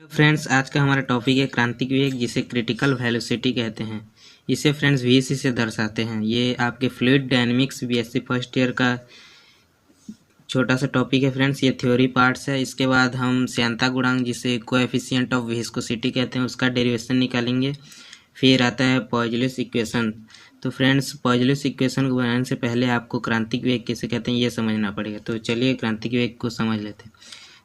Friends, आज का हमारा टॉपिक है क्रांतिक वेग, जिसे क्रिटिकल वेलोसिटी कहते हैं। इसे फ्रेंड्स वीसी से दर्शाते हैं। ये आपके fluid dynamics BSc first year का छोटा सा टॉपिक है फ्रेंड्स। ये थ्योरी पार्ट्स है। इसके बाद हम श्यानता गुणांक, जिसे कोएफिशिएंट ऑफ विस्कोसिटी कहते हैं, उसका डेरिवेशन निकालेंगे। फिर आता है पॉइजलेस इक्वेशन। तो फ्रेंड्स, पॉइजलेस इक्वेशन को बनाने से पहले आपको क्रांतिक वेग किसे कहते हैं ये समझना पड़ेगा। तो चलिए क्रांतिक वेग को समझ लेते हैं।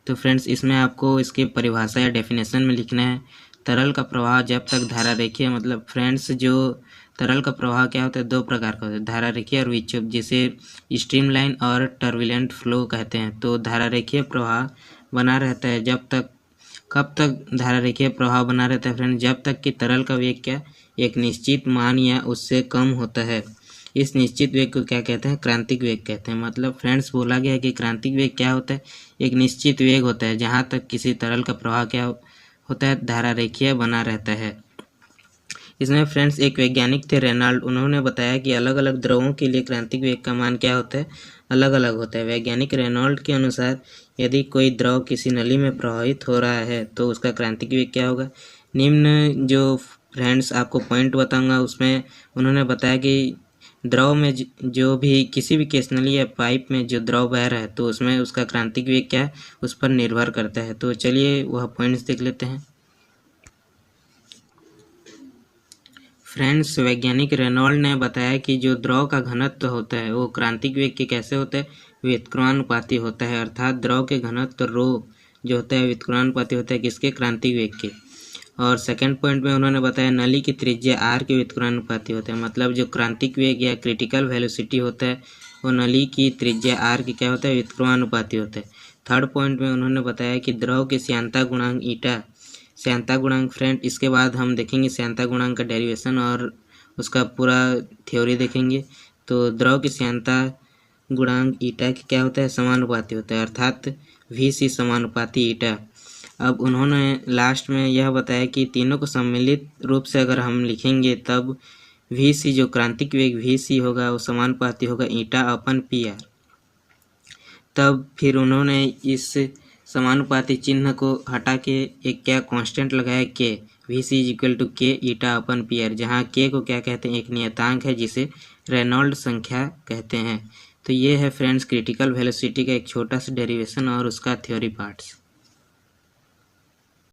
तो फ्रेंड्स, इसमें आपको इसकी परिभाषा या डेफिनेशन में लिखना है। तरल का प्रवाह जब तक धारा रेखीय, मतलब फ्रेंड्स जो तरल का प्रवाह क्या होता है, दो प्रकार का होता है, धारा रेखीय और विक्षोभ, जिसे स्ट्रीमलाइन और टर्बुलेंट फ्लो कहते हैं। तो धारा रेखीय प्रवाह बना रहता है जब तक, कब तक धारा रेखीय प्रवाह बना रहता है फ्रेंड्स, जब तक कि तरल का वेग क्या एक निश्चित मान या उससे कम होता है। इस निश्चित वेग को क्या कहते हैं, क्रांतिक वेग कहते हैं। मतलब फ्रेंड्स बोला गया है कि क्रांतिक वेग क्या होता है, एक निश्चित वेग होता है जहाँ तक किसी तरल का प्रवाह क्या होता है, धारा रेखीय बना रहता है। इसमें फ्रेंड्स एक वैज्ञानिक थे रेनॉल्ड, उन्होंने बताया कि अलग अलग द्रवों के लिए क्रांतिक वेग का मान क्या होता है, अलग अलग होता है। वैज्ञानिक रेनॉल्ड के अनुसार यदि कोई द्रव किसी नली में प्रवाहित हो रहा है तो उसका क्रांतिक वेग क्या होगा। निम्न जो फ्रेंड्स आपको पॉइंट बताऊंगा, उसमें उन्होंने बताया कि द्रव में जो भी किसी भी केस नली या पाइप में जो द्रव बह रहा है तो उसमें उसका क्रांतिक वेग क्या है, उस पर निर्भर करता है। तो चलिए वह पॉइंट्स देख लेते हैं। फ्रेंड्स, वैज्ञानिक रेनॉल्ड ने बताया कि जो द्रव का घनत्व होता है वो क्रांतिक वेग के कैसे होता है, व्युत्क्रमानुपाती होता है। अर्थात द्रव के घनत्व रो जो होता है व्युत्क्रमानुपाती होता है किसके, क्रांतिक वेग के। और सेकंड पॉइंट में उन्होंने बताया नली की त्रिज्या आर के व्युत्क्रमानुपाती होता है। मतलब जो क्रांतिक वेग या क्रिटिकल वेलोसिटी होता है वो नली की त्रिज्या आर की क्या होता है, व्युत्क्रमानुपाती होता है। थर्ड पॉइंट में उन्होंने बताया कि द्रव के श्यानता गुणांक ईटा, श्यानता गुणांक फ्रेंड, इसके बाद हम देखेंगे श्यानता गुणांक का डेरिवेशन और उसका पूरा थ्योरी देखेंगे। तो द्रव की श्यानता गुणांक ईटा की क्या होता है, समानुपाती होता है, अर्थात VC समानुपाती ईटा। अब उन्होंने लास्ट में यह बताया कि तीनों को सम्मिलित रूप से अगर हम लिखेंगे तब VC जो क्रांतिक वेग VC होगा वो समानुपाती होगा ईटा अपन PR। तब फिर उन्होंने इस समानुपाती चिन्ह को हटा के एक क्या कांस्टेंट लगाया K, VC = K ईटा अपन PR, जहाँ K को क्या कहते हैं, एक नियतांक है जिसे रेनॉल्ड संख्या कहते हैं। तो ये है फ्रेंड्स क्रिटिकल वेलोसिटी का एक छोटा सा डेरिवेशन और उसका थ्योरी पार्ट्स।